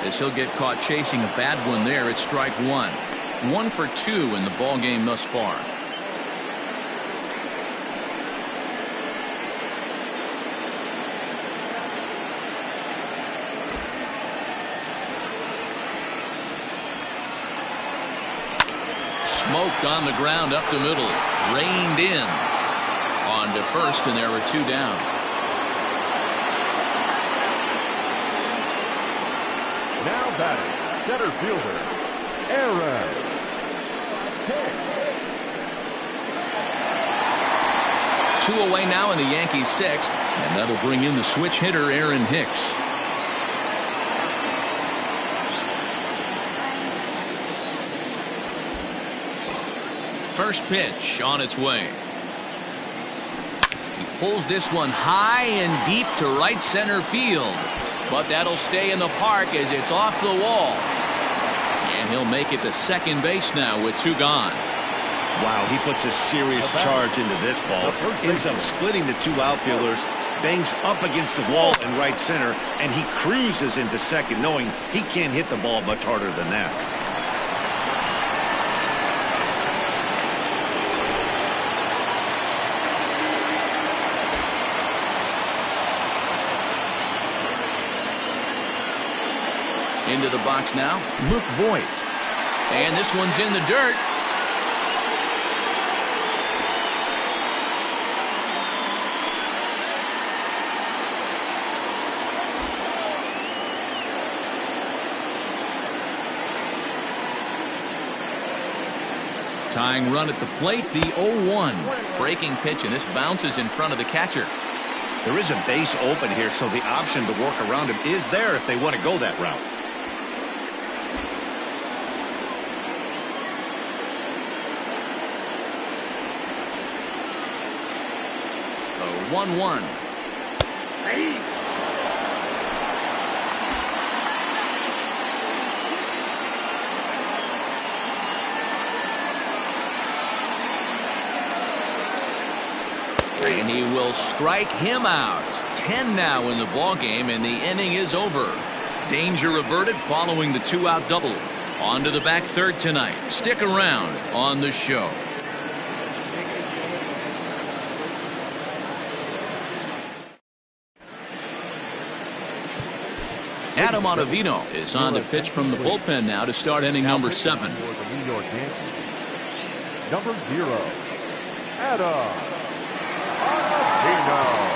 As he'll get caught chasing a bad one there, it's strike 1. 1 for 2 in the ball game thus far. Smoked on the ground up the middle. Reined in. On to first, and there were 2 down. Now batting, center fielder, Aaron Hicks. 2 away now in the Yankees' 6th, and that'll bring in the switch hitter, Aaron Hicks. First pitch on its way. He pulls this one high and deep to right center field. But that'll stay in the park as it's off the wall. And he'll make it to second base now with 2 gone. Wow, he puts a serious charge into this ball. Ends up splitting the 2 outfielders, bangs up against the wall in right center, and he cruises into second, knowing he can't hit the ball much harder than that. Into the box now, Luke Voigt. And this one's in the dirt. Tying run at the plate, the 0-1. Breaking pitch, and this bounces in front of the catcher. There is a base open here, so the option to work around him is there if they want to go that route. 1-1. And he will strike him out. 10 now in the ball game, and the inning is over. Danger averted following the 2-out double. On to the back third tonight. Stick around on the show. Adam Ottavino is on to pitch from the bullpen now to start inning number 7. Number 0, Adam Ottavino.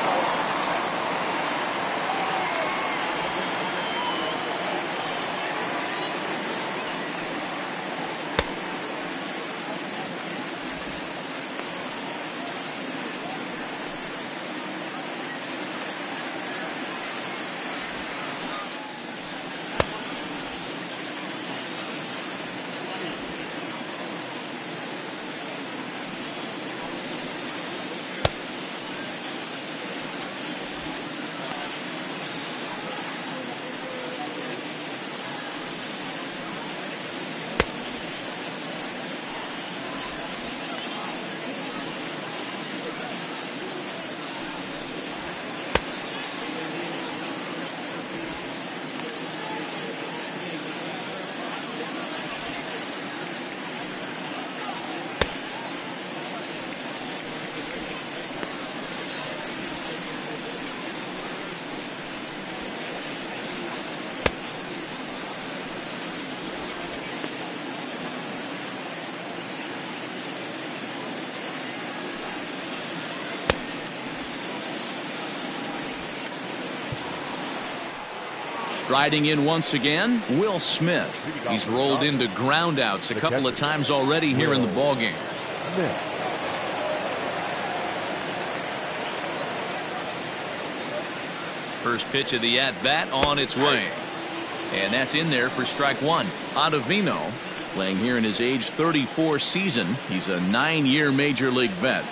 Striding in once again, Will Smith. He's rolled into groundouts a couple of times already here in the ballgame. First pitch of the at-bat on its way. And that's in there for strike 1. Ottavino Playing here in his age 34 season. He's a 9-year major league vet.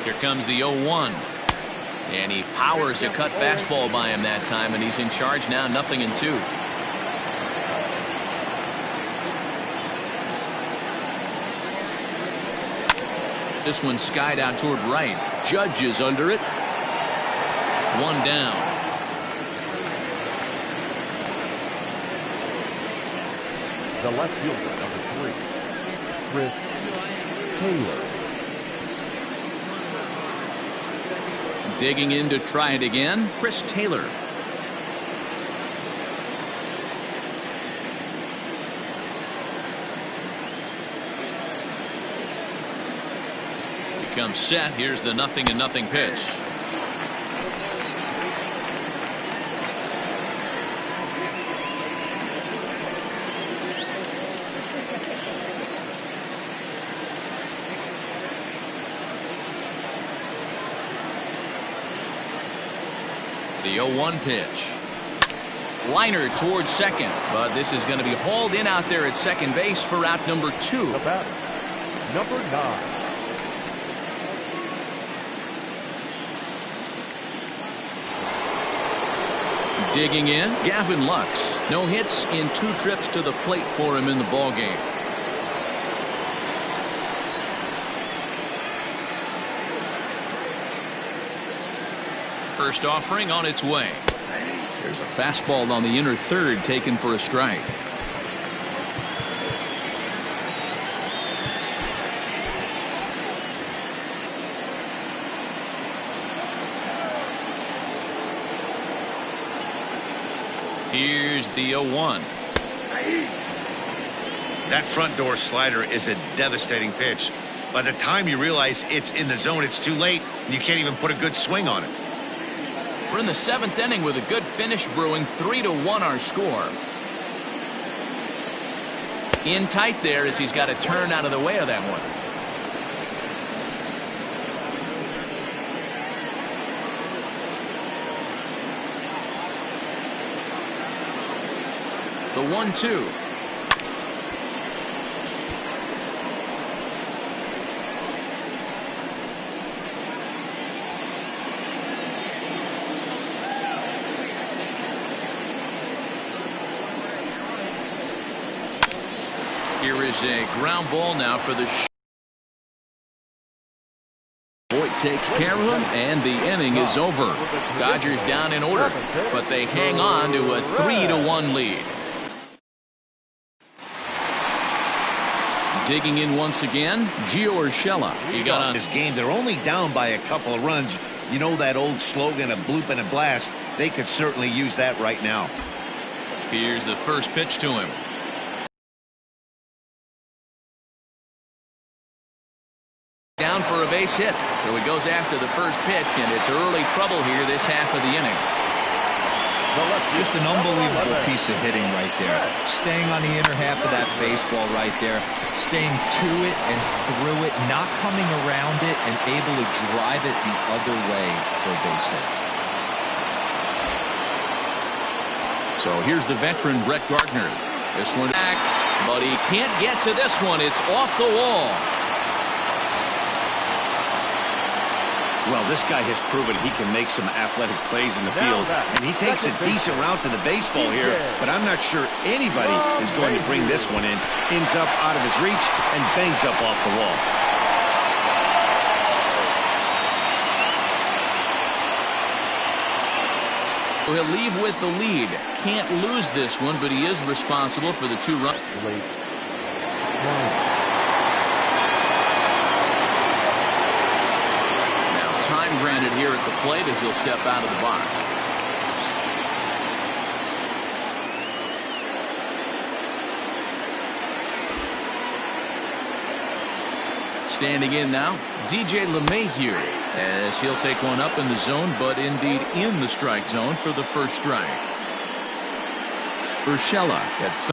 Here comes the 0-1. And he powers a cut fastball by him that time, and he's in charge now, 0-2. This one skied out toward right. Judge is under it. 1 down. The left fielder, number 3, Ruth Taylor. Digging in to try it again, Chris Taylor. Becomes set. Here's the 0-0 pitch. The 0-1 pitch. Liner towards second, but this is going to be hauled in out there at second base for out number 2. The batter, number 9. Digging in, Gavin Lux. No hits in 2 trips to the plate for him in the ballgame. First offering on its way. There's a fastball on the inner third taken for a strike. Here's the 0-1. That front door slider is a devastating pitch. By the time you realize it's in the zone, it's too late, and you can't even put a good swing on it. We're in the 7th inning with a good finish brewing. 3-1 our score. In tight there as he's got to turn out of the way of that one. The 1-2. Here is a ground ball now for the Voigt takes care of him, and the inning is over. Dodgers down in order, but they hang on to a 3-1 lead. Digging in once again, Gio Urshela. He got on this game. They're only down by a couple of runs. You know that old slogan, a bloop and a blast. They could certainly use that right now. Here's the first pitch to him. Down for a base hit. So he goes after the first pitch, and it's early trouble here this half of the inning. Just an unbelievable piece of hitting right there. Staying on the inner half of that baseball right there. Staying to it and through it, not coming around it, and able to drive it the other way for a base hit. So here's the veteran Brett Gardner. This one back, but he can't get to this one. It's off the wall. Well, this guy has proven he can make some athletic plays in the field, and he takes a decent route to the baseball here, but I'm not sure anybody is going to bring this one in. Ends up out of his reach and bangs up off the wall. He'll leave with the lead. Can't lose this one, but he is responsible for the 2 runs. Time granted here at the plate as he'll step out of the box. Standing in now, DJ LeMahieu, as he'll take one up in the zone, but indeed in the strike zone for the first strike. Urshela at